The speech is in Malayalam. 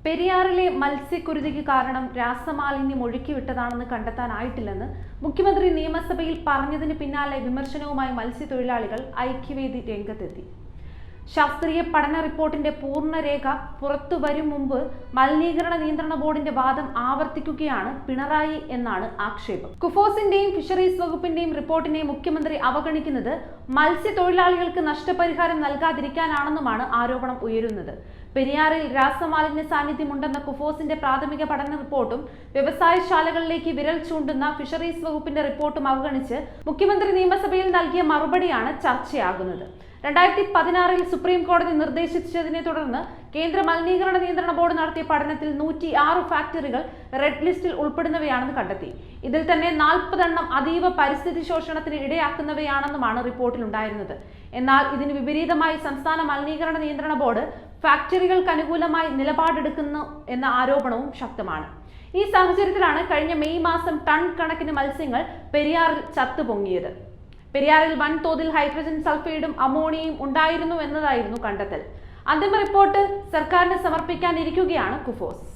പെരിയാറിലെ മത്സ്യക്കുരുതിക്ക് കാരണം രാസമാലിന്യം ഒഴുക്കിവിട്ടതാണെന്ന് കണ്ടെത്താനായിട്ടില്ലെന്ന് മുഖ്യമന്ത്രി നിയമസഭയിൽ പറഞ്ഞതിന് പിന്നാലെ വിമർശനവുമായി മത്സ്യത്തൊഴിലാളികൾ ഐക്യവേദി രംഗത്തെത്തി. ശാസ്ത്രീയ പഠന റിപ്പോർട്ടിന്റെ പൂർണ്ണരേഖ പുറത്തുവരും മുമ്പ് മലിനീകരണ നിയന്ത്രണ ബോർഡിന്റെ വാദം ആവർത്തിക്കുകയാണ് പിണറായി എന്നാണ് ആക്ഷേപം. കുഫോസിന്റെയും ഫിഷറീസ് വകുപ്പിന്റെയും റിപ്പോർട്ടിനെ മുഖ്യമന്ത്രി അവഗണിക്കുന്നത് മത്സ്യത്തൊഴിലാളികൾക്ക് നഷ്ടപരിഹാരം നൽകാതിരിക്കാനാണെന്നുമാണ് ആരോപണം ഉയരുന്നത്. പെരിയാറിൽ രാസമാലിന്യ സാന്നിധ്യമുണ്ടെന്ന കുഫോസിന്റെ പ്രാഥമിക പഠന റിപ്പോർട്ടും വ്യവസായശാലകളിലേക്ക് വിരൽ ചൂണ്ടുന്ന ഫിഷറീസ് വകുപ്പിന്റെ റിപ്പോർട്ടും അവഗണിച്ച് മുഖ്യമന്ത്രി നിയമസഭയിൽ നൽകിയ മറുപടിയാണ് ചർച്ചയാകുന്നത്. 2016 സുപ്രീം കോടതി നിർദ്ദേശിച്ചതിനെ തുടർന്ന് കേന്ദ്ര മലിനീകരണ നിയന്ത്രണ ബോർഡ് നടത്തിയ പഠനത്തിൽ 106 ഫാക്ടറികൾ റെഡ് ലിസ്റ്റിൽ ഉൾപ്പെടുന്നവയാണെന്ന് കണ്ടെത്തി. ഇതിൽ തന്നെ 40 എണ്ണം അതീവ പരിസ്ഥിതി ശോഷണത്തിന് ഇടയാക്കുന്നവയാണെന്നുമാണ് റിപ്പോർട്ടിൽ ഉണ്ടായിരുന്നത്. എന്നാൽ ഇതിന് വിപരീതമായി സംസ്ഥാന മലിനീകരണ നിയന്ത്രണ ബോർഡ് ഫാക്ടറികൾക്ക് അനുകൂലമായി നിലപാടെടുക്കുന്നു എന്ന ആരോപണവും ശക്തമാണ്. ഈ സാഹചര്യത്തിലാണ് കഴിഞ്ഞ മെയ് മാസം ടൺ കണക്കിന് മത്സ്യങ്ങൾ പെരിയാറിൽ ചത്തുപൊങ്ങിയത്. പെരിയാറിൽ വൻതോതിൽ ഹൈഡ്രജൻ സൾഫൈഡും അമോണിയയും ഉണ്ടായിരുന്നു എന്നതായിരുന്നു കണ്ടെത്തൽ. അന്തിമ റിപ്പോർട്ട് സർക്കാരിന് സമർപ്പിക്കാനിരിക്കുകയാണ് കുഫോസ്.